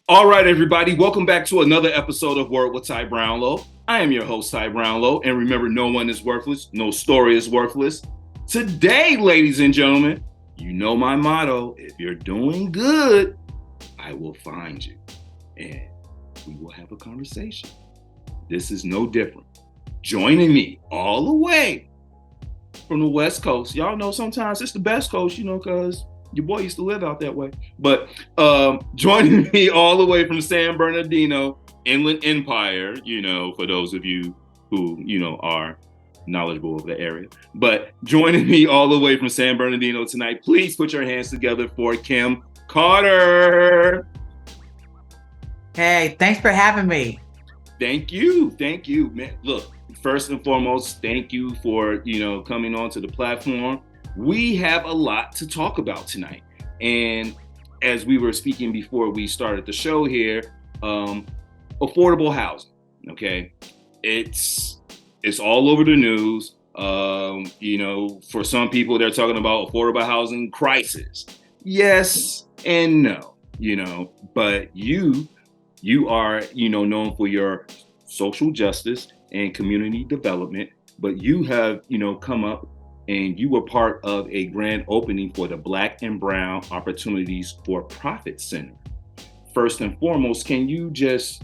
All right, everybody, welcome back to another episode of Word with Ty Brownlow. I am your host, Ty Brownlow, and remember, no one is worthless, no story is worthless. Today, ladies and gentlemen, you know my motto: if you're doing good, I will find you, and we will have a conversation. This is no different. Joining me all the way from the West Coast. Y'all know sometimes it's the best coast, because your boy used to live out that way. But joining me all the way from San Bernardino, Inland Empire, for those of you who, are knowledgeable of the area. But joining me all the way from San Bernardino tonight, please put your hands together for Kim Carter. Hey, thanks for having me. Thank you, man. Look, first and foremost, thank you for, coming onto the platform. We have a lot to talk about tonight. And as we were speaking before we started the show here, affordable housing, okay? It's all over the news. For some people, they're talking about affordable housing crisis. Yes and no, but you are, known for your social justice and community development, but you have, come up and you were part of a grand opening for the Black and Brown Opportunities for Profit Center. First and foremost, can you just,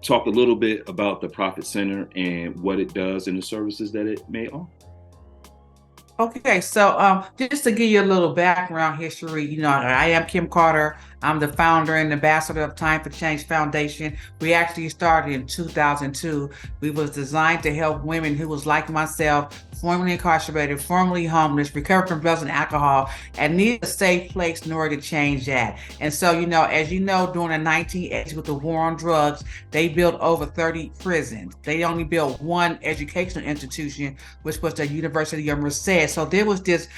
talk a little bit about the Profit Center and what it does and the services that it may offer? Okay, so just to give you a little background history, I am Kim Carter. I'm the founder and ambassador of Time for Change Foundation. We actually started in 2002. We was designed to help women who was like myself, formerly incarcerated, formerly homeless, recovered from drugs and alcohol, and needed a safe place in order to change that. And so, as you know, during the 1980s with the war on drugs, they built over 30 prisons. They only built one educational institution, which was the University of Merced. So there was this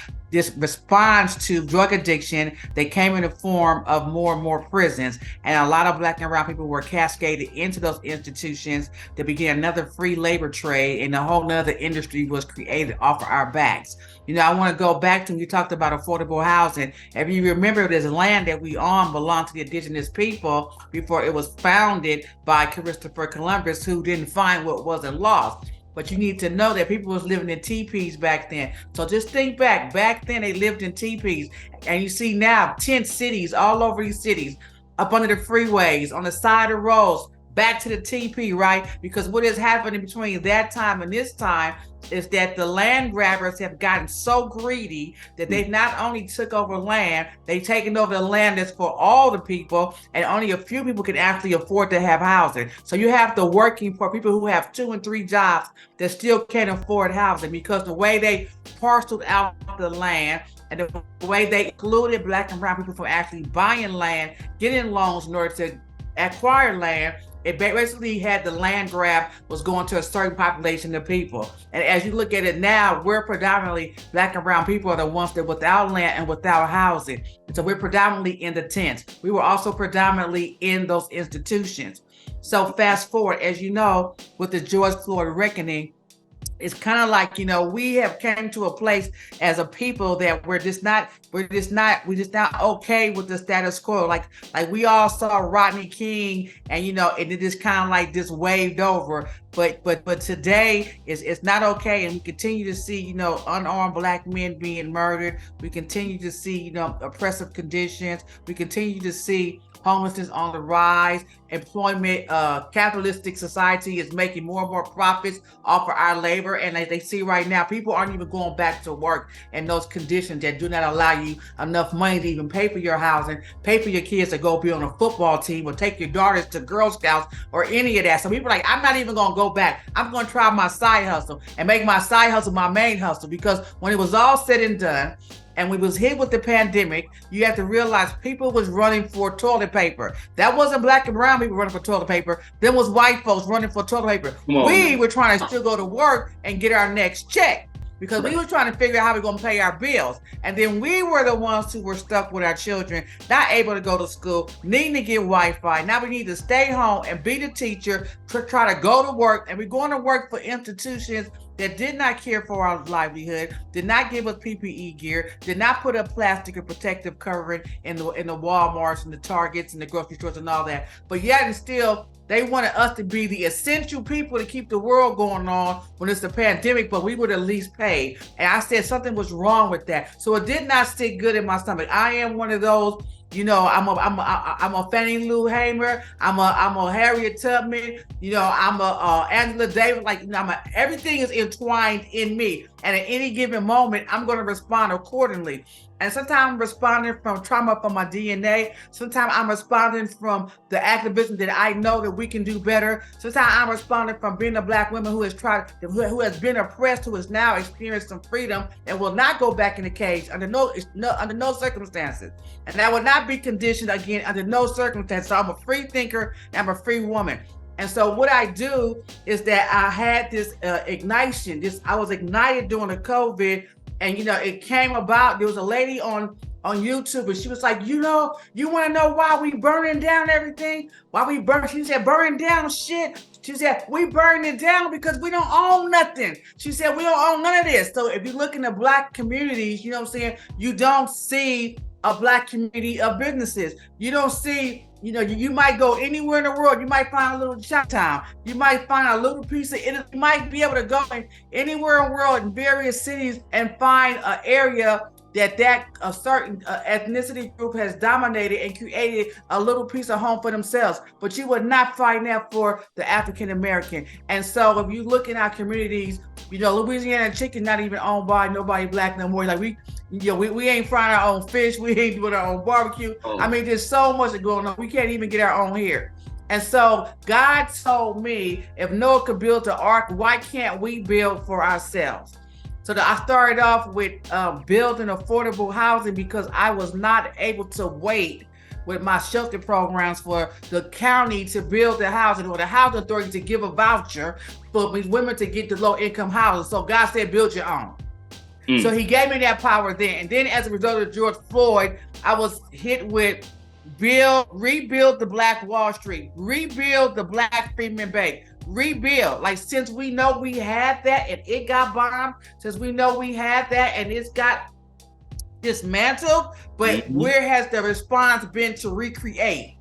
response to drug addiction that came in the form of more and more prisons. And a lot of Black and brown people were cascaded into those institutions to begin another free labor trade, and a whole nother industry was created off of our backs. I want to go back to when you talked about affordable housing. If you remember, this land that we own belonged to the indigenous people before it was founded by Christopher Columbus, who didn't find what wasn't lost. But you need to know that people was living in teepees back then. So just think back. Back then, they lived in teepees. And you see now tent cities all over these cities, up under the freeways, on the side of roads, back to the teepee, right? Because what has happened between that time and this time is that the land grabbers have gotten so greedy that they've not only took over land, they've taken over the land that's for all the people, and only a few people can actually afford to have housing. So you have the working poor, people who have 2 and 3 jobs that still can't afford housing, because the way they parceled out the land and the way they excluded Black and brown people from actually buying land, getting loans in order to acquire land, it basically had the land grab was going to a certain population of people. And as you look at it now, we're predominantly Black and brown people are the ones that without land and without housing. And so we're predominantly in the tents. We were also predominantly in those institutions. So fast forward, as you know, with the George Floyd reckoning, it's kind of like, we have came to a place as a people that we're just not okay with the status quo. Like we all saw Rodney King, and and it just kind of like just waved over. But today it's not okay, and we continue to see unarmed Black men being murdered. We continue to see oppressive conditions. We continue to see homelessness on the rise. Employment, capitalistic society is making more and more profits off of our labor, and they see right now people aren't even going back to work in those conditions that do not allow you enough money to even pay for your housing, pay for your kids to go be on a football team, or take your daughters to Girl Scouts or any of that. So people are like, I'm not even going to go back. I'm going to try my side hustle and make my side hustle my main hustle, because when it was all said and done, and we was hit with the pandemic, you have to realize people was running for toilet paper. That wasn't Black and brown people running for toilet paper. There was white folks running for toilet paper. We were trying to still go to work and get our next check, because we were trying to figure out how we're going to pay our bills. And then we were the ones who were stuck with our children, not able to go to school, needing to get Wi-Fi. Now we need to stay home and be the teacher, try to go to work. And we're going to work for institutions that did not care for our livelihood, did not give us PPE gear, did not put up plastic or protective covering in the Walmarts and the Targets and the grocery stores and all that. But yet and still, they wanted us to be the essential people to keep the world going on when it's a pandemic, but we would at least pay. And I said something was wrong with that. So it did not sit good in my stomach. I am one of those, you know, I'm a Fannie Lou Hamer, I'm a Harriet Tubman, you know, I'm a Angela Davis, like, you know, everything is entwined in me. And at any given moment, I'm going to respond accordingly. And sometimes I'm responding from trauma from my DNA. Sometimes I'm responding from the activism that I know that we can do better. Sometimes I'm responding from being a Black woman who has been oppressed, who has now experienced some freedom and will not go back in the cage under no circumstances. And that will not be conditioned again under no circumstances. So I'm a free thinker and I'm a free woman. And so what I do is that I had this ignition. I was ignited during the COVID. And, you know, it came about, there was a lady on YouTube, and she was like, you know, you want to know why we burning down everything? She said, burning down shit. She said, we burning it down because we don't own nothing. She said, we don't own none of this. So if you look in the Black communities, you know what I'm saying, you don't see a Black community of businesses. You don't see, you know, you might go anywhere in the world. You might find a little Chinatown. You might find a little piece of it. You might be able to go anywhere in the world in various cities and find an area that a certain ethnicity group has dominated and created a little piece of home for themselves. But you would not find that for the African American. And so if you look in our communities, you know, Louisiana chicken not even owned by nobody Black no more. Like we ain't frying our own fish. We ain't doing our own barbecue. I mean, there's so much going on. We can't even get our own here. And so God told me, if Noah could build the ark, why can't we build for ourselves? So I started off with building affordable housing because I was not able to wait with my shelter programs for the county to build the housing or the housing authority to give a voucher for women to get the low income housing. So God said, build your own. So he gave me that power then. And then as a result of George Floyd, I was hit with rebuild the Black Wall Street, rebuild the Black Freeman Bank, rebuild. Like, since we know we had that and it got bombed, since we know we had that and it's got dismantled, but where has the response been to recreate?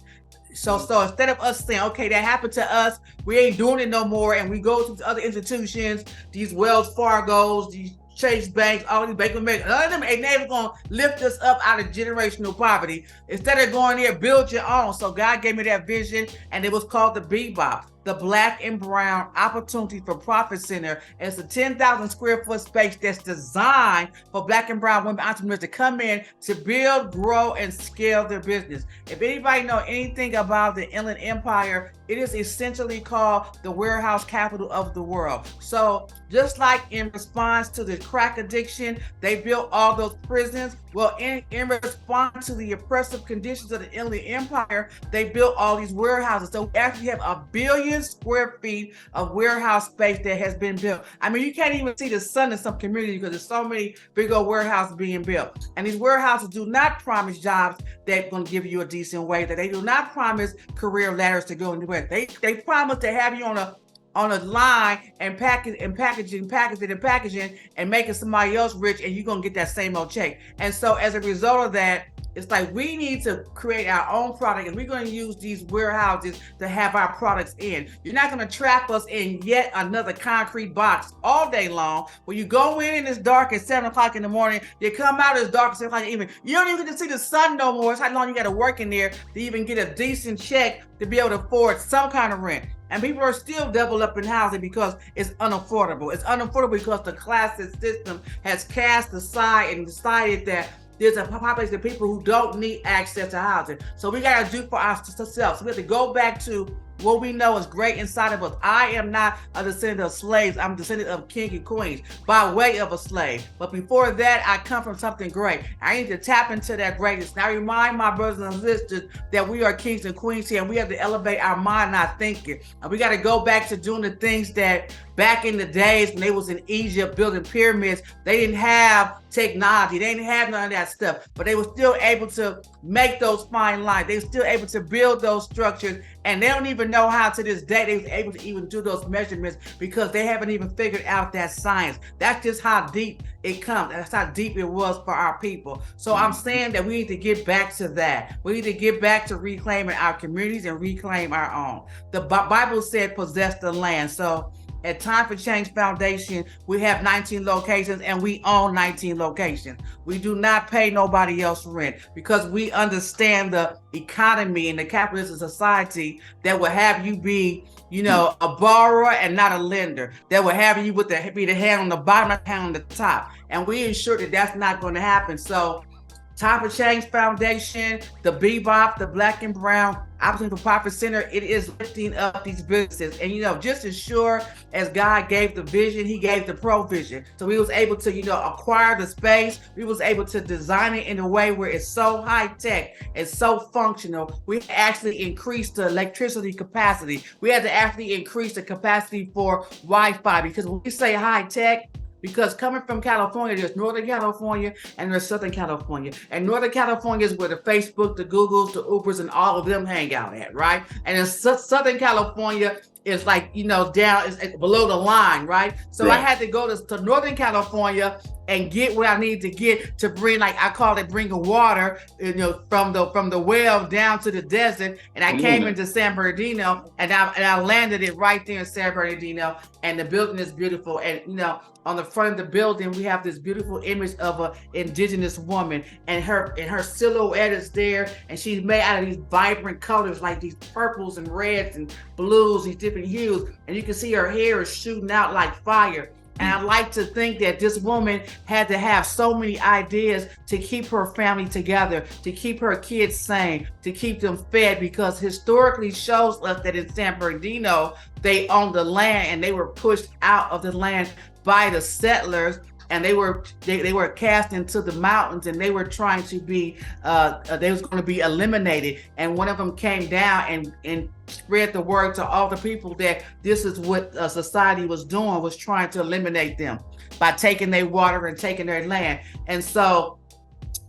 So instead of us saying, okay, that happened to us, we ain't doing it no more, and we go to other institutions, these Wells Fargos, these Chase Banks, all these banks, none of them ain't never gonna lift us up out of generational poverty. Instead of going there, build your own. So God gave me that vision, and it was called the BBOP, the Black and Brown Opportunity for Profit Center. It's a 10,000 square foot space that's designed for Black and Brown women entrepreneurs to come in to build, grow, and scale their business. If anybody know anything about the Inland Empire, it is essentially called the warehouse capital of the world. So just like in response to the crack addiction, they built all those prisons. Well, in response to the oppressive conditions of the Inland Empire, they built all these warehouses. So we actually have 1 billion square feet of warehouse space that has been built. I mean, you can't even see the sun in some communities because there's so many big old warehouses being built. And these warehouses do not promise jobs that's going to give you a decent wage. That they do not promise career ladders to go into it. They promise to have you on a line and packaging and making somebody else rich, and you're gonna get that same old check. And so as a result of that, it's like we need to create our own product, and we're going to use these warehouses to have our products in. You're not going to trap us in yet another concrete box all day long. When you go in and it's dark at 7 o'clock in the morning, you come out as dark at 7 o'clock in the evening. You don't even get to see the sun no more. It's how long you got to work in there to even get a decent check to be able to afford some kind of rent. And people are still double up in housing because it's unaffordable. It's unaffordable because the classist system has cast aside and decided that there's a population of people who don't need access to housing. So we got to do for ourselves. So we have to go back to what we know is great inside of us. I am not a descendant of slaves. I'm a descendant of kings and queens by way of a slave. But before that, I come from something great. I need to tap into that greatness. Now, remind my brothers and sisters that we are kings and queens here, and we have to elevate our mind, our thinking. And we got to go back to doing the things that back in the days when they was in Egypt building pyramids, they didn't have technology. They didn't have none of that stuff, but they were still able to make those fine lines. They were still able to build those structures And they don't even know how to this day they was able to even do those measurements because they haven't even figured out that science. That's just how deep it comes. That's how deep it was for our people. So I'm saying that we need to get back to that. We need to get back to reclaiming our communities and reclaim our own. The Bible said possess the land. So at Time for Change Foundation, we have 19 locations and we own 19 locations. We do not pay nobody else rent because we understand the economy and the capitalist society that will have you be, a borrower and not a lender. That will have you be the hand on the bottom and the hand on the top. And we ensure that that's not going to happen. So Time for Change Foundation, the BBOP, the Black and Brown Opportunity for Profit Center, it is lifting up these businesses. And, just as sure as God gave the vision, he gave the provision. So we was able to, acquire the space. We was able to design it in a way where it's so high tech, it's so functional. We actually increased the electricity capacity. We had to actually increase the capacity for Wi-Fi because when we say high tech, because coming from California, there's Northern California and there's Southern California. And Northern California is where the Facebook, the Googles, the Ubers, and all of them hang out at, right? And in Southern California is like, down, it's below the line, right? So I had to go to Northern California and get what I need to get to bring, like I call it bringing water, from the well down to the desert. And I came into San Bernardino and I landed it right there in San Bernardino. And the building is beautiful. And on the front of the building, we have this beautiful image of an indigenous woman, and her silhouette is there, and she's made out of these vibrant colors, like these purples and reds and blues, these different hues. And you can see her hair is shooting out like fire. And I like to think that this woman had to have so many ideas to keep her family together, to keep her kids sane, to keep them fed, because historically shows us that in San Bernardino, they owned the land and they were pushed out of the land by the settlers. And they were cast into the mountains, and they were trying to be, they was going to be eliminated. And one of them came down and spread the word to all the people that this is what society was doing, was trying to eliminate them by taking their water and taking their land. And so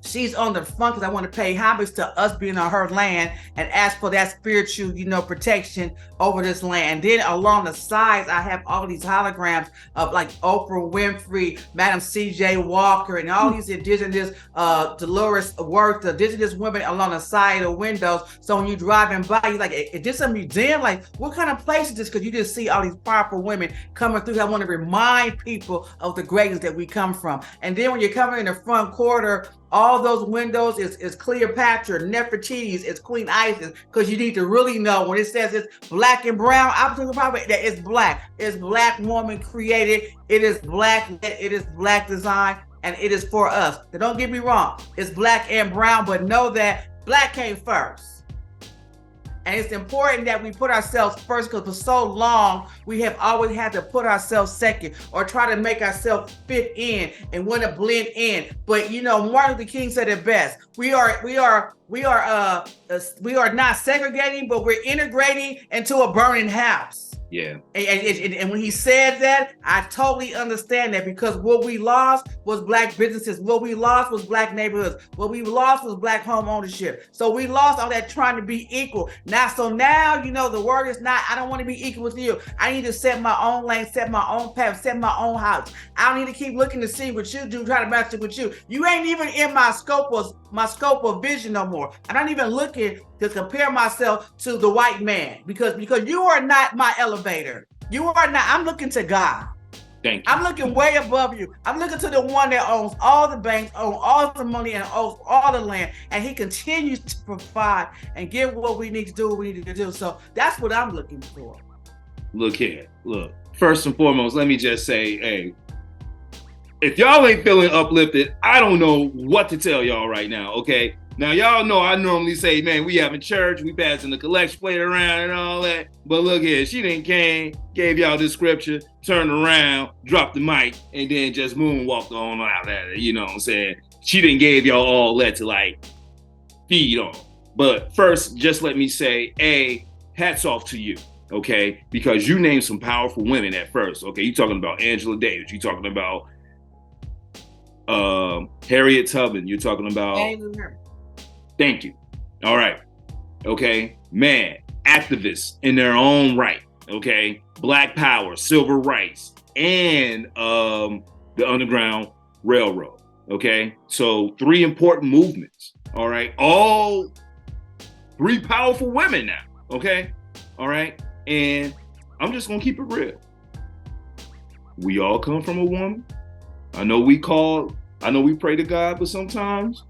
she's on the front because I want to pay homage to us being on her land and ask for that spiritual, protection over this land. And then along the sides, I have all these holograms of like Oprah Winfrey, Madam C.J. Walker, and all these indigenous, Dolores Worth, the indigenous women along the side of the windows. So when you're driving by, you're like, is this a museum? Like, what kind of place is this? Because you just see all these powerful women coming through. I want to remind people of the greatness that we come from. And then when you're coming in the front quarter, all those windows is Cleopatra, Nefertiti's, it's Queen Isis, because you need to really know when it says it's black and brown, opportunity profit, that it's black. It's black woman created, it is black design, and it is for us. Now, don't get me wrong, it's black and brown, but know that black came first. And it's important that we put ourselves first, because for so long, we have always had to put ourselves second or try to make ourselves fit in and want to blend in. But Martin Luther King said it best. We are not segregating, but we're integrating into a burning house. Yeah. And when he said that, I totally understand that, because what we lost was black businesses. What we lost was black neighborhoods. What we lost was black home ownership. So we lost all that trying to be equal. Now, the word is not, I don't want to be equal with you. I need to set my own lane, set my own path, set my own house. I don't need to keep looking to see what you do, try to match it with you. You ain't even in my scope of vision no more. I'm not even looking to compare myself to the white man, because you are not my elevator. You are not. I'm looking to God. Thank you. I'm looking way above you. I'm looking to the one that owns all the banks, owns all the money, and owns all the land. And he continues to provide and give what we need to do, what we need to do. So that's what I'm looking for. Look here. Look, first and foremost, let me just say, hey, if y'all ain't feeling uplifted, I don't know what to tell y'all right now, okay? Now, y'all know I normally say, man, we having church, we passing the collection plate around and all that. But look here, she done came, gave y'all this scripture, turned around, dropped the mic, and then just moonwalked on out at it. You know what I'm saying? She didn't give y'all all that to like feed on. But first, just let me say, hats off to you, okay? Because you named some powerful women at first, okay? You talking about Angela Davis, you talking about Harriet Tubman, you're talking about... Thank you. All right. Okay. Man, activists in their own right. Okay, Black Power, civil rights, and the Underground Railroad. Okay, so 3 important movements. All right, all 3 powerful women now. Okay, all right, and I'm just gonna keep it real. We all come from a woman. I know we pray to God, but sometimes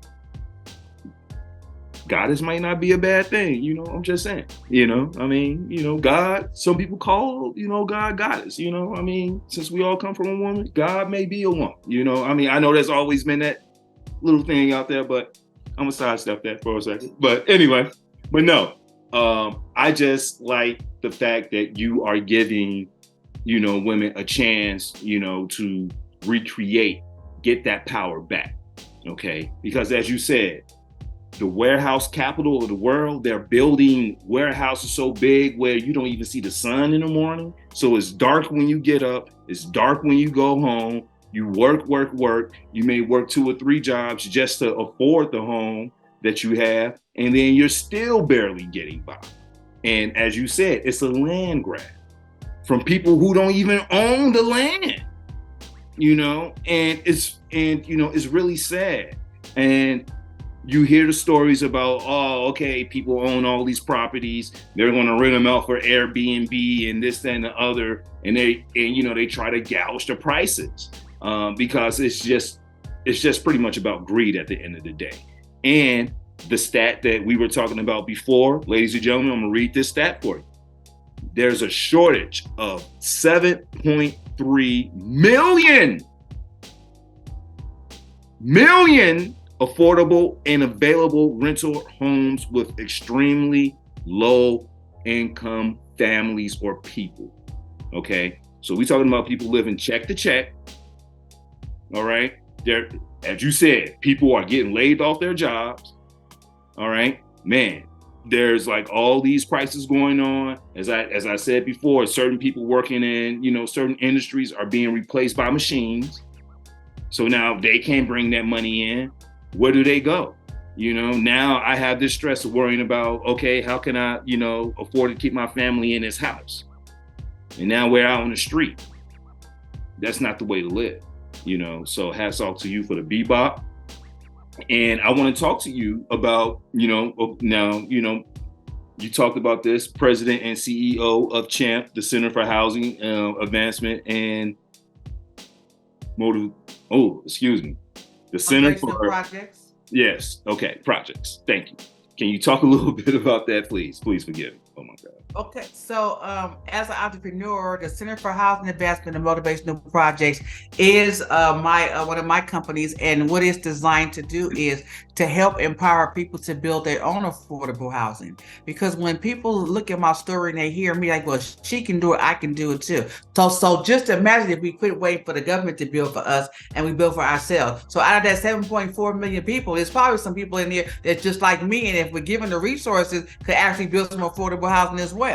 goddess might not be a bad thing, I'm just saying, I mean, God, some people call, God goddess, I mean, since we all come from a woman, God may be a woman, I mean, I know there's always been that little thing out there, but I'm gonna sidestep that for a second. But anyway, but no, I just like the fact that you are giving, women a chance, to recreate, get that power back, okay? Because as you said, the warehouse capital of the world, they're building warehouses so big where you don't even see the sun in the morning. So it's dark when you get up, it's dark when you go home, you work. You may work 2 or 3 jobs just to afford the home that you have, and then you're still barely getting by. And as you said, it's a land grab from people who don't even own the land, and it's really sad. And you hear the stories about, okay, people own all these properties, they're going to rent them out for Airbnb and this, that, and the other, and they try to gouge the prices because it's just pretty much about greed at the end of the day. And the stat that we were talking about before, ladies and gentlemen, I'm going to read this stat for you. There's a shortage of 7.3 million affordable and available rental homes with extremely low income families or people. Okay, so we're talking about people living check to check. All right, there, as you said, people are getting laid off their jobs. All right, man, there's like all these prices going on. As I said before, certain people working in certain industries are being replaced by machines. So now they can't bring that money in. Where do they go? Now I have this stress of worrying about, okay, how can I, afford to keep my family in this house? And now we're out on the street. That's not the way to live, so hats off to you for the BBOP. And I want to talk to you about, now, you talked about this, president and CEO of CHAMP, the Center for Housing Advancement and the Center for Projects. Yes. Okay. Projects. Thank you. Can you talk a little bit about that, please? Please forgive me. Oh my God. Okay, so as an entrepreneur, the Center for Housing Advancement and Motivational Projects is one of my companies, and what it's designed to do is to help empower people to build their own affordable housing. Because when people look at my story and they hear me like, well, she can do it, I can do it too. So just imagine if we quit waiting for the government to build for us and we build for ourselves. So out of that 7.4 million people, there's probably some people in there that's just like me, and if we're given the resources, could actually build some affordable housing as well.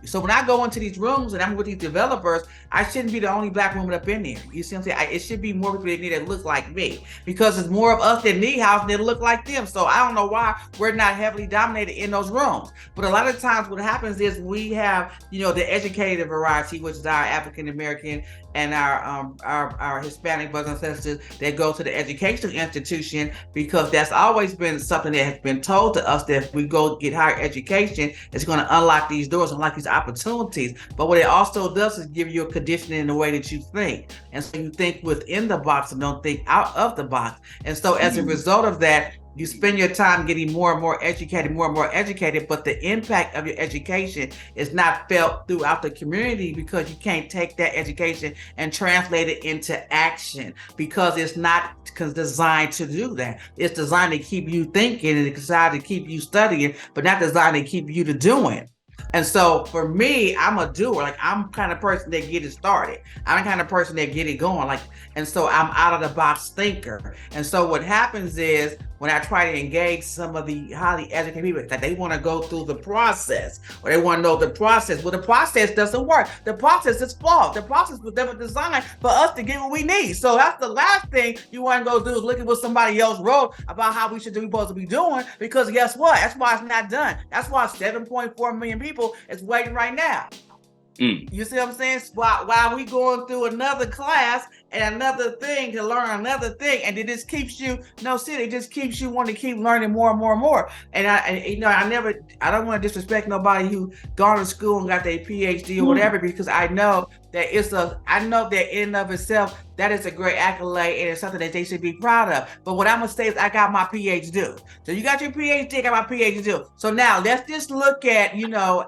So when I go into these rooms and I'm with these developers, I shouldn't be the only Black woman up in there. You see what I'm saying? It should be more people in there that look like me, because it's more of us that need housing that look like them. So I don't know why we're not heavily dominated in those rooms. But a lot of times what happens is we have, the educated variety, which is our African American and our Hispanic brothers and sisters that go to the educational institution, because that's always been something that has been told to us, that if we go get higher education, it's going to unlock these doors, unlock these opportunities. But what it also does is give you a conditioning in the way that you think. And so you think within the box and don't think out of the box. And so as a result of that, you spend your time getting more and more educated, but the impact of your education is not felt throughout the community, because you can't take that education and translate it into action, because it's not designed to do that. It's designed to keep you thinking, and it's designed to keep you studying, but not designed to keep you to doing. And so for me, I'm a doer. Like, I'm the kind of person that get it started. I'm the kind of person that get it going. And so I'm out of the box thinker. And so what happens is, when I try to engage some of the highly educated people, that they want to go through the process, or they want to know the process. Well, the process doesn't work. The process is flawed. The process was never designed for us to get what we need. So that's the last thing you want to go do, is look at what somebody else wrote about how we should be supposed to be doing, because guess what? That's why it's not done. That's why 7.4 million people is waiting right now. You see what I'm saying? While we going through another class and another thing to learn another thing, and it just keeps you, it just keeps you wanting to keep learning more and more and more. And I don't want to disrespect nobody who gone to school and got their PhD or whatever, because I know that in and of itself, that is a great accolade, and it's something that they should be proud of. But what I'm gonna say is, I got my PhD. So you got your PhD, I got my PhD. So now let's just look at,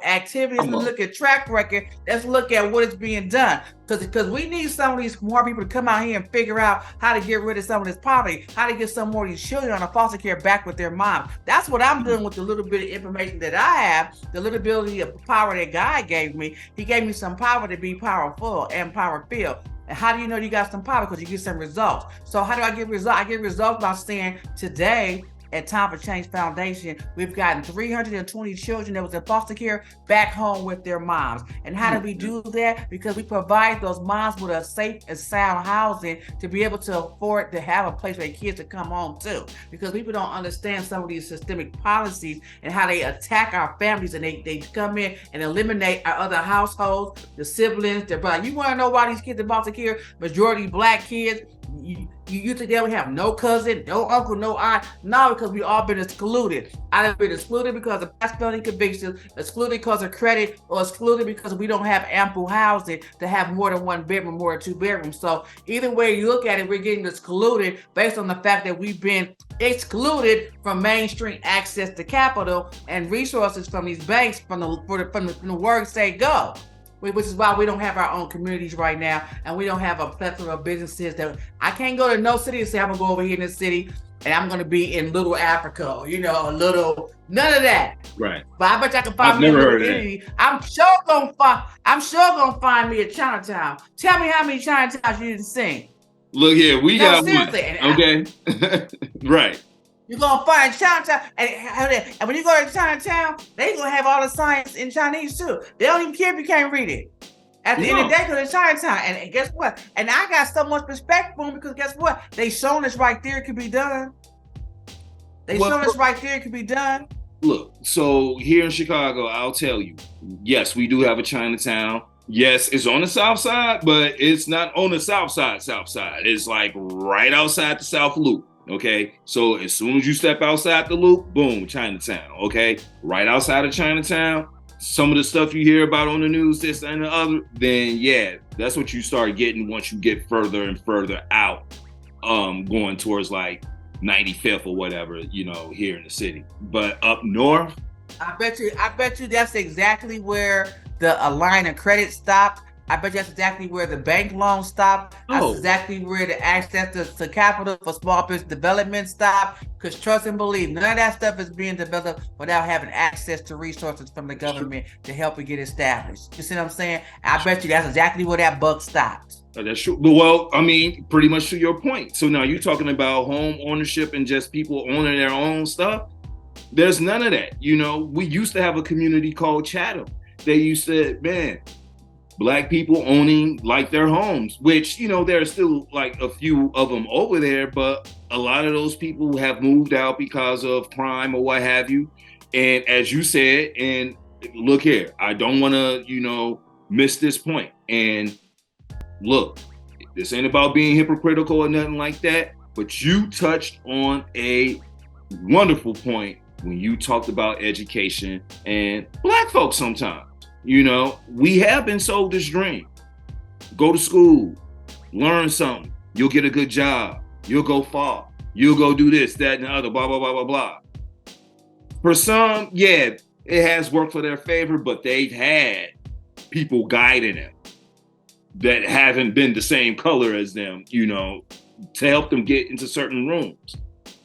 activities, let's look at track record, let's look at what is being done. Because we need some of these more people to come out here and figure out how to get rid of some of this poverty, how to get some more of these children on a foster care back with their mom. That's what I'm doing with the little bit of information that I have, the little bit of power that God gave me. He gave me some power to be powerful and power-filled. And how do you know you got some power? Because you get some results. So how do I get results? I get results by saying, today at Time for Change Foundation, we've gotten 320 children that was in foster care back home with their moms. And how do we do that? Because we provide those moms with a safe and sound housing to be able to afford to have a place for their kids to come home to. Because people don't understand some of these systemic policies and how they attack our families, and they come in and eliminate our other households, the siblings, their brothers. You want to know why these kids in foster care, majority Black kids, you think they don't have no cousin, no uncle, no aunt? No, because we all been excluded. I've been excluded because of past felony convictions, excluded because of credit, or excluded because we don't have ample housing to have more than one bedroom, more than two bedrooms. So either way you look at it, we're getting excluded based on the fact that we've been excluded from mainstream access to capital and resources from these banks, from the word say go. Which is why we don't have our own communities right now, and we don't have a plethora of businesses. That I can't go to no city and say I'm gonna go over here in this city and I'm gonna be in Little Africa, none of that. Right. But I bet you I can find me a little community. I'm sure gonna find me a Chinatown. Tell me how many Chinatowns you didn't sing. Look here, we got one. Okay. Right. You're gonna find Chinatown, and when you go to Chinatown, they gonna have all the science in Chinese too. They don't even care if you can't read it. At the end of the day, go to Chinatown, and guess what? And I got so much respect for them, because guess what? They shown us right there it could be done. Look, so here in Chicago, I'll tell you, yes, we do have a Chinatown. Yes, it's on the south side, but it's not on the south side. It's like right outside the South Loop. Okay, so as soon as you step outside the loop, boom, Chinatown. Okay, right outside of Chinatown, some of the stuff you hear about on the news, this and the other, then yeah, that's what you start getting once you get further and further out, going towards like 95th or whatever, here in the city. But up north, I bet you that's exactly where the line of credit stopped. I bet that's exactly where the bank loan stopped. That's exactly where the access to capital for small business development stopped. Because trust and believe, none of that stuff is being developed without having access to resources from the government to help it get established. You see what I'm saying? I bet you that's exactly where that buck stopped. That's true. Well, I mean, pretty much to your point. So now you're talking about home ownership and just people owning their own stuff. There's none of that. We used to have a community called Chatham. They used to, Black people owning like their homes, which, there are still like a few of them over there, but a lot of those people have moved out because of crime or what have you. And as you said, and look here, I don't want to, miss this point. And look, this ain't about being hypocritical or nothing like that, but you touched on a wonderful point when you talked about education and Black folks sometimes. We have been sold this dream. Go to school, learn something. You'll get a good job. You'll go far. You'll go do this, that, and the other, blah, blah, blah, blah, blah. For some, yeah, it has worked for their favor, but they've had people guiding them that haven't been the same color as them, to help them get into certain rooms.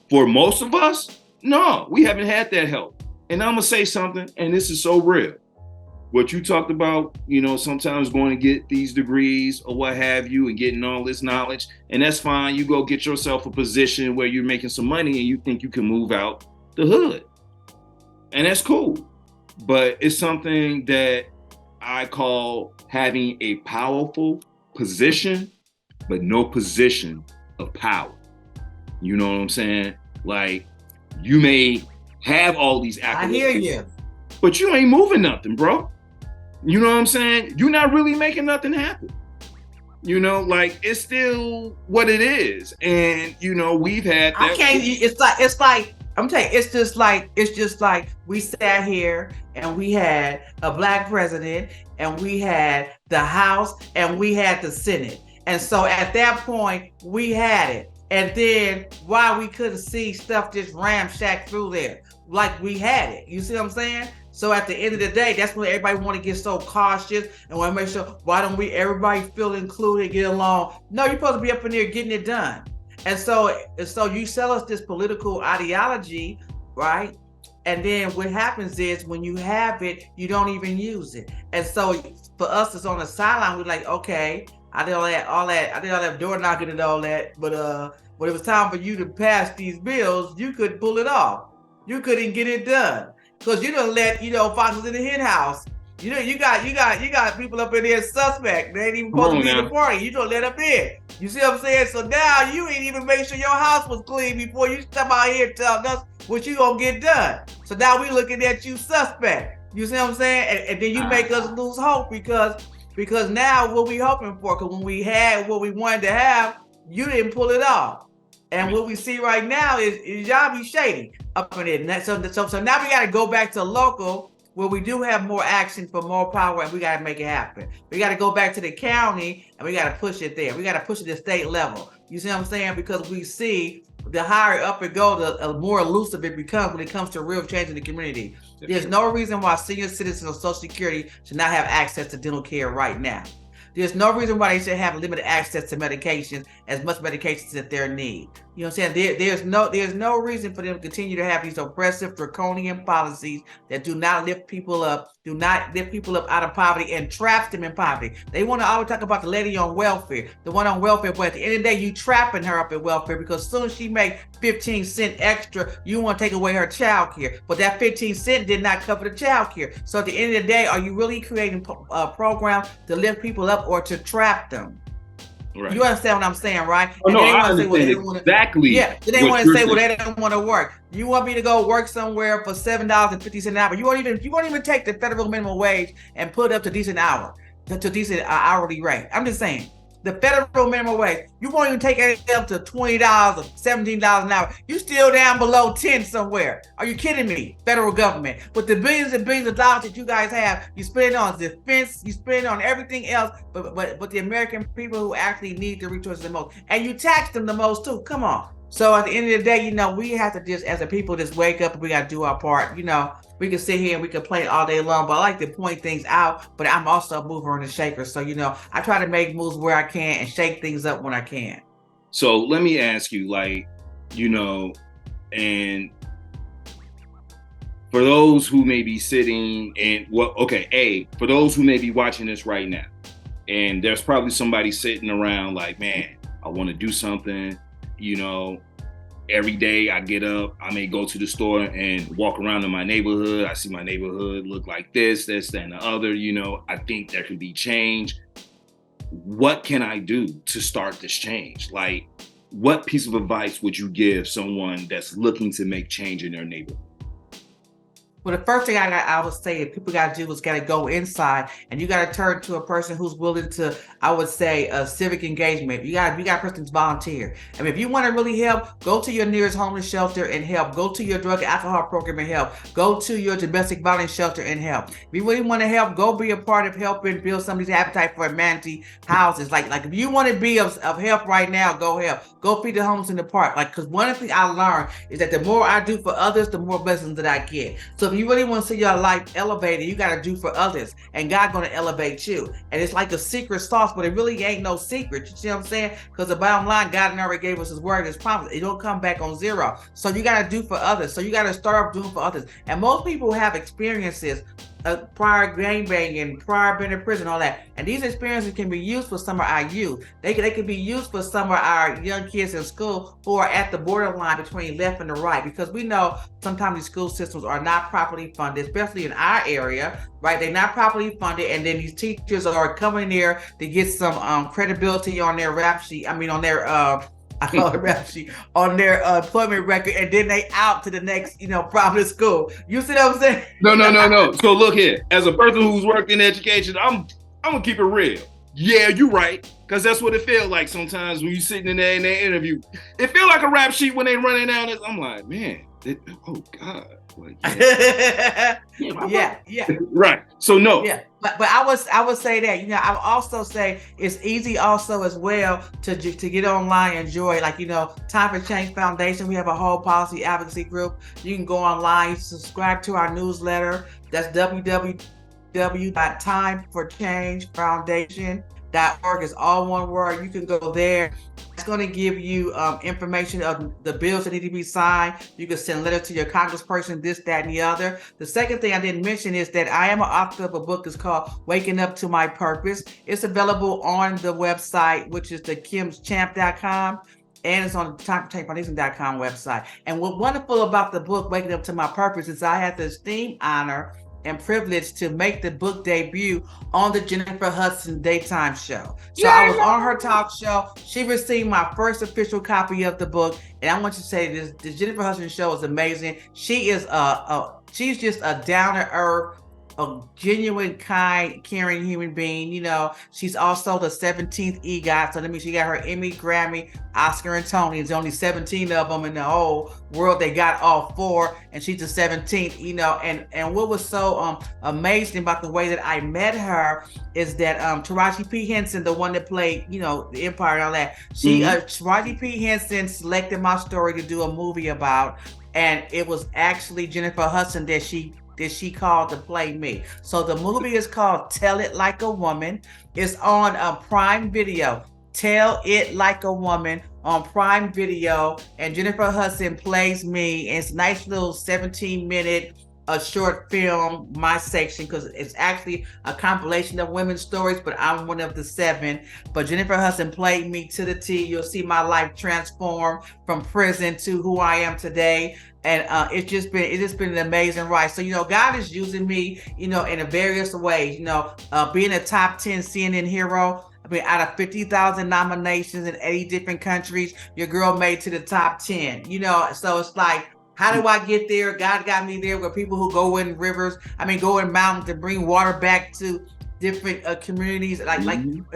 For most of us, no, we haven't had that help. And I'm going to say something, and this is so real. what you talked about, sometimes going to get these degrees or what have you and getting all this knowledge, and that's fine. You go get yourself a position where you're making some money and you think you can move out the hood. And that's cool. But it's something that I call having a powerful position, but no position of power. You know what I'm saying? Like, you may have all these accolades. I hear you. But you ain't moving nothing, bro. You know what I'm saying? You're not really making nothing happen. Like, it's still what it is. And, we've had that. I can't, it's like, I'm telling you, it's just like we sat here and we had a Black president and we had the House and we had the Senate. And so at that point, we had it. And then why we couldn't see stuff just ramshack through there, like we had it. You see what I'm saying? So at the end of the day, that's when everybody want to get so cautious and want to make sure, why don't everybody feel included, get along? No, you're supposed to be up in there getting it done. And so you sell us this political ideology, right? And then what happens is when you have it, you don't even use it. And so for us, it's on the sideline. We're like, okay, I did all that door knocking and all that, but when it was time for you to pass these bills, you couldn't pull it off. You couldn't get it done because you don't let foxes in the hen house. You got people up in there suspect. They ain't even supposed to be in the party. You don't let them in. You see what I'm saying? So now you ain't even make sure your house was clean before you step out here telling us what you gonna get done. So now we looking at you suspect. You see what I'm saying? And then you make us lose hope because now what we hoping for? Because when we had what we wanted to have, you didn't pull it off. And what we see right now is y'all be shady up in it. So now we got to go back to local where we do have more action for more power, and we got to make it happen. We got to go back to the county and we got to push it there. We got to push it to state level. You see what I'm saying? Because we see the higher up it goes, the more elusive it becomes when it comes to real change in the community. There's no reason why senior citizens of Social Security should not have access to dental care right now. There's no reason why they should have limited access to medications, as much medications that they need. You know what I'm saying? There's no reason for them to continue to have these oppressive, draconian policies that do not lift people up out of poverty and traps them in poverty. They want to always talk about the lady on welfare, the one on welfare, but at the end of the day, you trapping her up in welfare because as soon as she make 15 cents extra, you want to take away her child care. But that 15 cents did not cover the child care. So at the end of the day, are you really creating programs to lift people up or to trap them? Right. You understand what I'm saying, right? Oh, no, I understand exactly. Yeah, they want to say, well, they don't want to work. You want me to go work somewhere for $7.50 an hour? You won't even take the federal minimum wage and put it up to decent hourly rate. I'm just saying. The federal minimum wage, you won't even take it up to $20 or $17 an hour. You still down below 10 somewhere. Are you kidding me? Federal government. With the billions and billions of dollars that you guys have, you spend on defense, you spend on everything else, but the American people who actually need the resources the most. And you tax them the most too. Come on. So at the end of the day, we have to just, as a people, just wake up and we got to do our part. We can sit here and we complain all day long, but I like to point things out, but I'm also a mover and a shaker. So, I try to make moves where I can and shake things up when I can. So let me ask you, and for those who may be sitting and for those who may be watching this right now, and there's probably somebody sitting around like, man, I want to do something, every day I get up, I may go to the store and walk around in my neighborhood. I see my neighborhood look like this, that, and the other. I think there can be change. What can I do to start this change? Like, what piece of advice would you give someone that's looking to make change in their neighborhood? Well, the first thing I would say that people got to do is got to go inside, and you got to turn to a person who's willing to, I would say, civic engagement. You got a person to volunteer. I mean, if you want to really help, go to your nearest homeless shelter and help. Go to your drug and alcohol program and help. Go to your domestic violence shelter and help. If you really want to help, go be a part of helping build somebody's appetite for amenity houses. Like if you want to be of help right now, go help. Go feed the homeless in the park. Because one of the things I learned is that the more I do for others, the more blessings that I get. So Look, you really want to see your life elevated, you got to do for others, and God going to elevate you. And it's like a secret sauce, but it really ain't no secret. You see what I'm saying? Because the bottom line, God already gave us His word, His promise. It don't come back on zero. So you got to do for others. So you got to start off doing for others. And most people have experiences, prior gang banging, prior being in prison, all that. And these experiences can be used for some of our youth. They can be used for some of our young kids in school who are at the borderline between left and the right, because we know sometimes these school systems are not properly funded, especially in our area, right? They're not properly funded, and then these teachers are coming there to get some credibility on their rap sheet. I mean, on their rap sheet, on their employment record, and then they out to the next, private school. You see what I'm saying? No. So look here, as a person who's worked in education, I'm gonna keep it real. Yeah, you're right, because that's what it feels like sometimes when you're sitting in there in their interview. It feels like a rap sheet when they running down this. I'm like, man, oh God. Like, yeah. Right. So no. Yeah. But I would say that, I would also say it's easy also as well to get online and enjoy, like, Time for Change Foundation. We have a whole policy advocacy group. You can go online, subscribe to our newsletter. That's www.timeforchangefoundation.org. It's all one word. You can go there. It's going to give you information of the bills that need to be signed. You can send letters to your congressperson, this, that, and the other. The second thing I didn't mention is that I am an author of a book. It's called Waking Up to My Purpose. It's available on the website, which is the kimschamp.com. And it's on the timeforchangefoundation.com website. And what's wonderful about the book, Waking Up to My Purpose, is I had the esteemed honor and privilege to make the book debut on the Jennifer Hudson daytime show. So I was on her talk show. She received my first official copy of the book. And I want you to say this, the Jennifer Hudson show is amazing. She is she's just a down-to-earth, a genuine, kind, caring human being. She's also the 17th EGOT. So that means she got her Emmy, Grammy, Oscar, and Tony. There's only 17 of them in the whole world. They got all 4, and she's the 17th. And what was so amazing about the way that I met her is that Taraji P. Henson, the one that played, the Empire and all that, Taraji P. Henson selected my story to do a movie about, and it was actually Jennifer Hudson that she called to play me. So the movie is called Tell It Like a Woman. It's on Prime Video. Tell It Like a Woman on Prime Video. And Jennifer Hudson plays me. And it's a nice little 17-minute short film, my section, because it's actually a compilation of women's stories, but I'm one of the 7. But Jennifer Hudson played me to the T. You'll see my life transform from prison to who I am today. And it's just been an amazing ride. So, God is using me, in a various ways, being a top 10 CNN hero. I mean, out of 50,000 nominations in 80 different countries, your girl made to the top 10, so it's like, how do I get there? God got me there with people who go in mountains to bring water back to different communities, like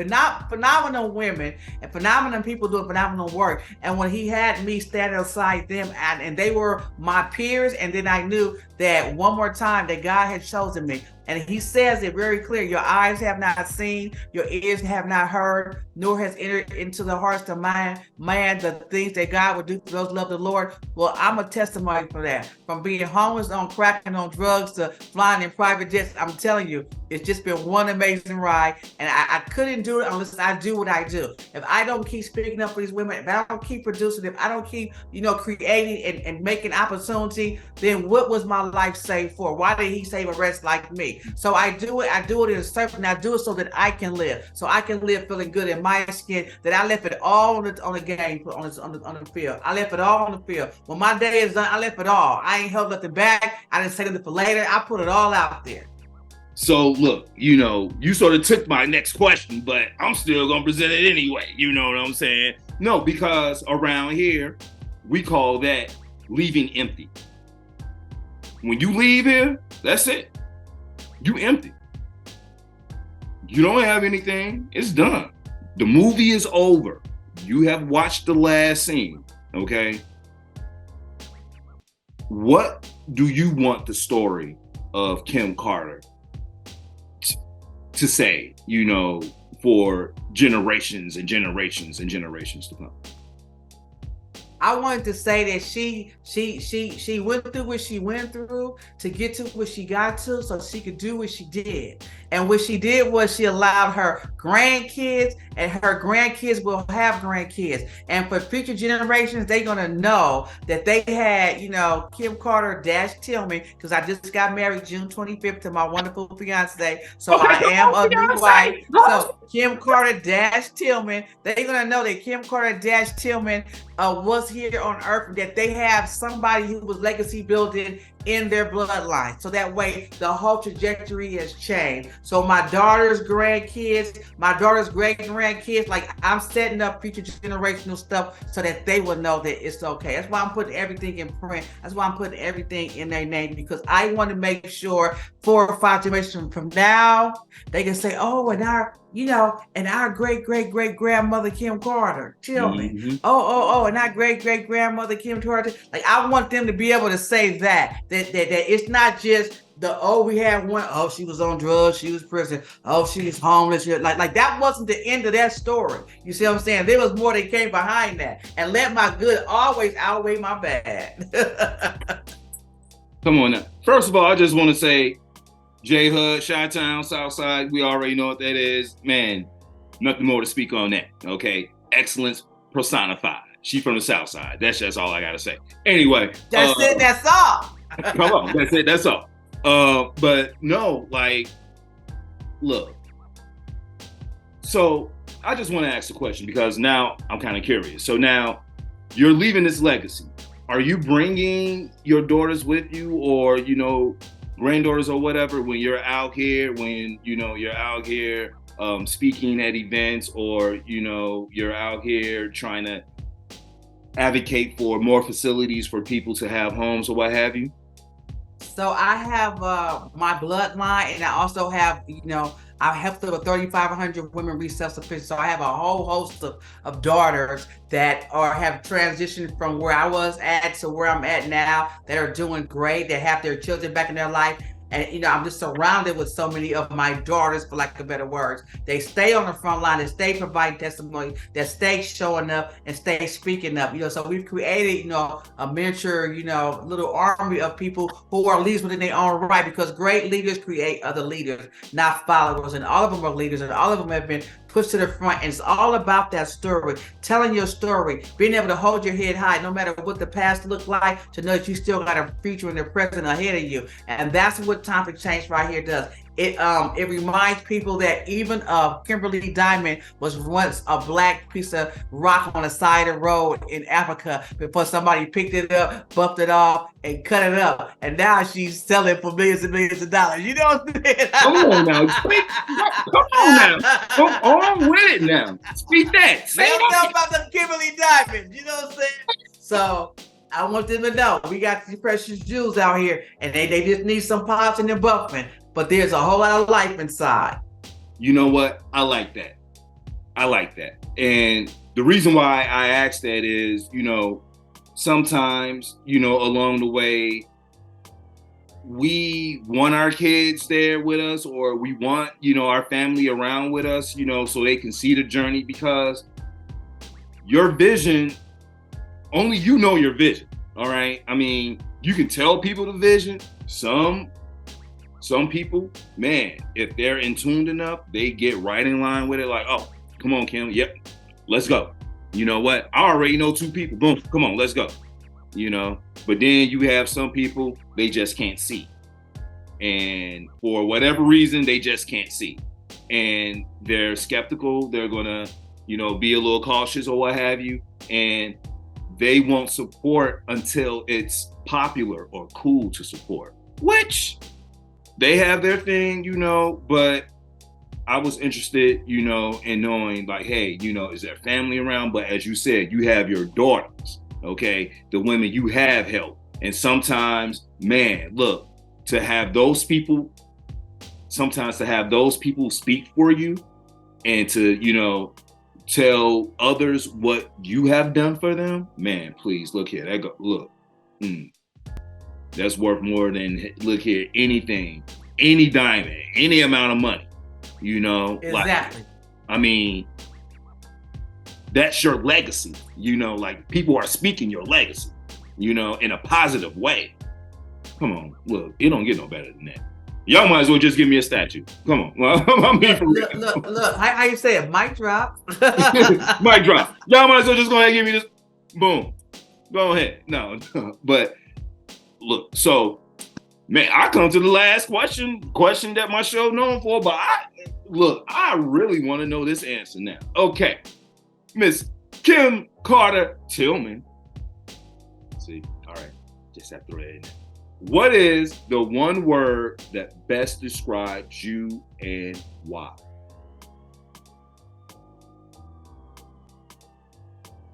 not phenomenal women and phenomenal people doing phenomenal work. And when he had me stand aside them, and they were my peers, and then I knew that one more time that God had chosen me. And he says it very clear: your eyes have not seen, your ears have not heard, nor has entered into the hearts of man the things that God would do for those who love the Lord. Well, I'm a testimony for that. From being homeless, on crack, and on drugs, to flying in private jets, I'm telling you, it's just been one amazing ride. And I couldn't do it unless I do what I do. If I don't keep speaking up for these women, if I don't keep producing, if I don't keep, creating and making opportunity, then what was my life saved for? Why did he save a wretch like me? So I do it in a service, and I do it so that I can live. So I can live feeling good in my skin, that I left it all on the game, on the field. I left it all on the field. When my day is done, I left it all. I ain't held nothing back. I didn't say nothing for later. I put it all out there. So look, you sort of took my next question, but I'm still going to present it anyway. You know what I'm saying? No, because around here, we call that leaving empty. When you leave here, that's it. You empty. You don't have anything. It's done. The movie is over. You have watched the last scene, okay? What do you want the story of Kim Carter to say, for generations and generations and generations to come? I wanted to say that she went through what she went through to get to what she got to, so she could do what she did. And what she did was she allowed her grandkids, and her grandkids will have grandkids. And for future generations, they're gonna know that they had, Kim Carter dash Tillman, because I just got married June 25th to my wonderful fiance. So Okay, I am a new wife. fiance. So Kim Carter dash Tillman, they're gonna know that Kim Carter dash Tillman was here on earth, that they have somebody who was legacy building in their bloodline. So that way the whole trajectory has changed. So my daughter's grandkids, my daughter's great grandkids, like I'm setting up future generational stuff so that they will know that it's okay. That's why I'm putting everything in print. That's why I'm putting everything in their name, because I want to make sure 4 or 5 generations from now, they can say, oh, and our great grandmother Kim Carter Tillman. Mm-hmm. Oh, and our great grandmother Kim Carter. Like, I want them to be able to say that it's not just we had one, she was on drugs, she was prison, she was homeless. Like that wasn't the end of that story. You see what I'm saying? There was more that came behind that. And let my good always outweigh my bad. Come on now. First of all, I just want to say, J-Hood, Chi-Town, Southside, we already know what that is. Man, nothing more to speak on that, okay? Excellence personified. She from the Southside. That's just all I got to say. Anyway. That's it, that's all. Come on, that's it, that's all. But no, like, look. So I just want to ask a question, because now I'm kind of curious. So now you're leaving this legacy. Are you bringing your daughters with you, or, granddaughters or whatever, when you're out here, speaking at events, or, you're out here trying to advocate for more facilities for people to have homes or what have you? So I have my bloodline, and I also have, I helped over 3,500 women reach self-sufficiency. So I have a whole host of daughters that have transitioned from where I was at to where I'm at now, that are doing great, that have their children back in their life. And, I'm just surrounded with so many of my daughters, for lack of better words. They stay on the front line, they stay providing testimony, that stay showing up and stay speaking up. So we've created, a miniature, little army of people who are leaders within their own right, because great leaders create other leaders, not followers. And all of them are leaders, and all of them have been pushed to the front. And it's all about that story, telling your story, being able to hold your head high, no matter what the past looked like, to know that you still got a future in the present ahead of you. And that's what Time for Change right here does. It reminds people that even Kimberly Diamond was once a black piece of rock on the side of the road in Africa, before somebody picked it up, buffed it off, and cut it up. And now she's selling for millions and millions of dollars. You know what I'm saying? Come on now. Come on now. Come on with it now. Speak that. Say They don't know that. about the Kimberly Diamond. You know what I'm saying? So I want them to know we got these precious jewels out here, and they just need some polishing and buffing. But there's a whole lot of life inside. You know what? I like that. And the reason why I asked that is, sometimes, along the way, we want our kids there with us, or we want, our family around with us, so they can see the journey, because your vision, only you know your vision, all right? I mean, you can tell people the vision. Some people, man, if they're in tuned enough, they get right in line with it. Like, oh, come on, Kim. Yep, let's go. You know what? I already know 2 people. Boom, come on, let's go. But then you have some people, they just can't see. And for whatever reason, they just can't see. And they're skeptical. They're going to, be a little cautious or what have you. And they won't support until it's popular or cool to support, which they have their thing, but I was interested, in knowing, like, hey, is there family around? But as you said, you have your daughters, okay? The women you have helped. And sometimes, man, look, to have those people speak for you, and to, tell others what you have done for them, man, please, look here, that's worth more than, look here, anything, any diamond, any amount of money, Exactly. Like, I mean, That's your legacy. Like people are speaking your legacy, in a positive way. Come on, look, it don't get no better than that. Y'all might as well just give me a statue. Come on. Well, look, how you say it? Mic drop. Mic drop. Y'all might as well just go ahead and give me this. Boom. Go ahead. No, but look, so man, I come to the last question that my show known for, but I really want to know this answer now. Okay, Miss Kim Carter Tillman. See, all right, just have to throw that in there. What is the one word that best describes you and why?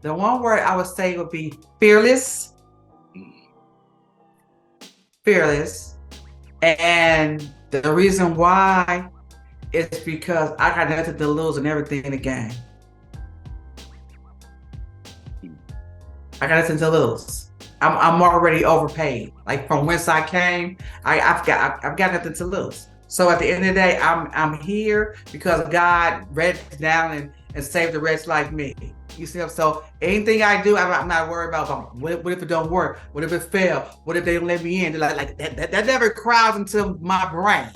The one word I would say would be fearless. Fearless. And the reason why is because I got nothing to lose and everything in the game. I got nothing to lose. I'm already overpaid. Like from whence I came, I've got nothing to lose. So at the end of the day, I'm here because God read down and saved the rest like me. You see, so anything I do, I'm not worried about what if it don't work? What if it fail? What if they don't let me in? Like that never crowds into my brain.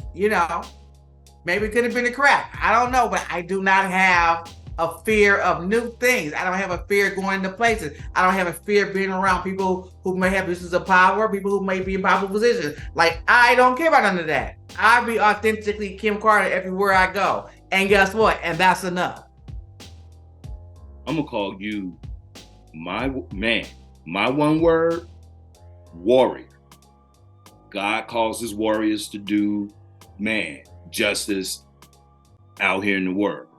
Maybe it could have been a crack. I don't know, but I do not have a fear of new things. I don't have a fear going into places. I don't have a fear being around people who may have positions of power, people who may be in powerful positions. Like, I don't care about none of that. I be authentically Kim Carter everywhere I go. And guess what? And that's enough. I'm gonna call you my one word, warrior. God calls his warriors to do, justice out here in the world.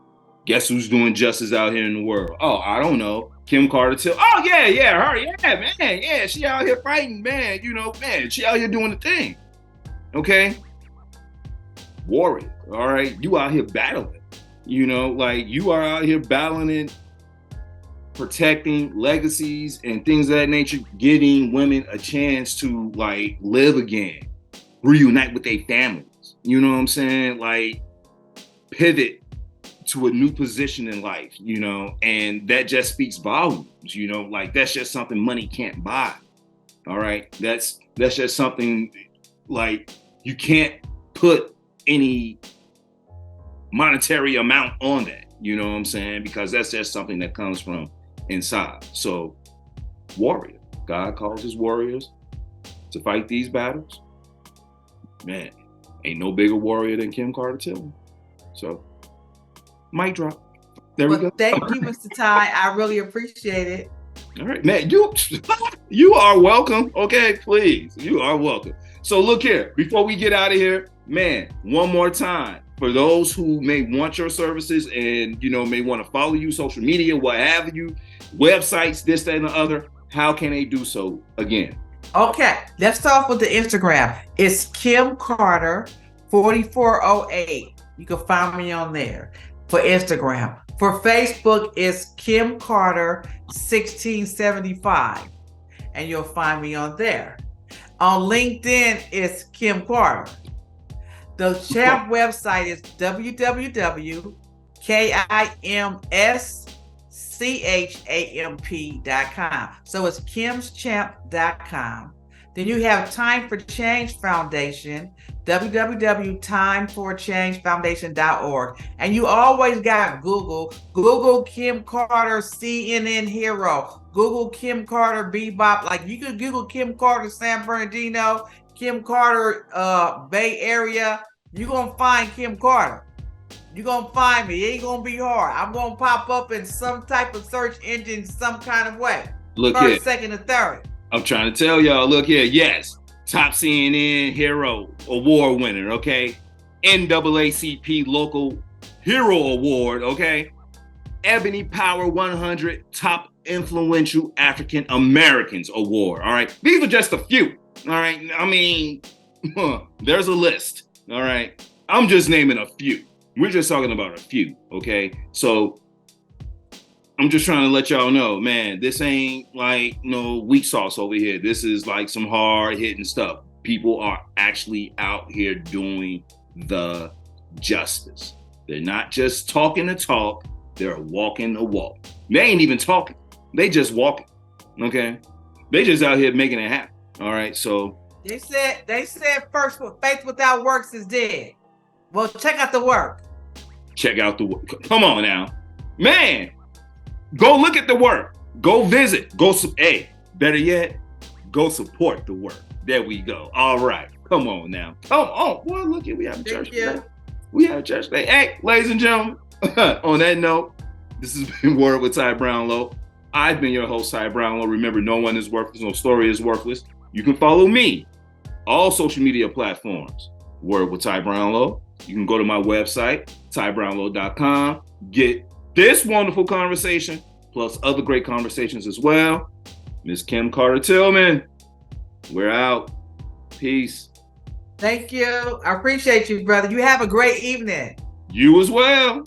Guess who's doing justice out here in the world? Oh, I don't know. Kim Carter Till. Oh, yeah, her. Yeah, man. Yeah, she out here fighting, man. She out here doing the thing. Okay? Warrior. All right? You out here battling. Like you are out here battling it, protecting legacies and things of that nature, giving women a chance to like live again, reunite with their families. You know what I'm saying? Like pivot to a new position in life, and that just speaks volumes, like that's just something money can't buy. All right. That's just something like you can't put any monetary amount on that, you know what I'm saying? Because that's just something that comes from inside. So warrior, God calls his warriors to fight these battles. Man, ain't no bigger warrior than Kim Carter Tillman. So mic drop. There we go. Thank you, Mr. Ty. I really appreciate it. All right, man. You are welcome. Okay, please. You are welcome. So look here, before we get out of here, man, one more time. For those who may want your services and may want to follow you, social media, what have you, websites, this, that, and the other, how can they do so again? Okay, let's start with the Instagram. It's Kim Carter 4408. You can find me on there. For Instagram. For Facebook, it's Kim Carter 1675, and you'll find me on there. On LinkedIn, it's Kim Carter. The champ website is www.kimschamp.com. So it's kimschamp.com. Then you have Time for Change Foundation, www.timeforchangefoundation.org. And you always got Google Kim Carter CNN Hero, Google Kim Carter BBOP. Like you could Google Kim Carter San Bernardino, Kim Carter Bay Area. You're going to find Kim Carter. You're going to find me. It ain't going to be hard. I'm going to pop up in some type of search engine some kind of way. Look First, here. second, and third. I'm trying to tell y'all, look here, yes, top CNN Hero Award winner, okay? NAACP Local Hero Award, okay? Ebony Power 100 Top Influential African Americans Award, all right? These are just a few, all right? I mean, there's a list, all right? I'm just naming a few. We're just talking about a few, okay? So I'm just trying to let y'all know, man, this ain't like no weak sauce over here. This is like some hard hitting stuff. People are actually out here doing the justice. They're not just talking the talk. They're walking the walk. They ain't even talking. They just walking. Okay. They just out here making it happen. All right. So they said first, faith without works is dead. Well, check out the work. Check out the work. Come on now, man. Go look at the work. Go visit. Hey, better yet, go support the work. There we go. All right. Come on now. Come on. Boy, look at we have a church today. We have a church today. Hey, ladies and gentlemen, on that note, this has been Word with Ty Brownlow. I've been your host, Ty Brownlow. Remember, no one is worthless. No story is worthless. You can follow me, all social media platforms, Word with Ty Brownlow. You can go to my website, tybrownlow.com, get this wonderful conversation, plus other great conversations as well. Miss Kim Carter-Tillman, we're out. Peace. Thank you. I appreciate you, brother. You have a great evening. You as well.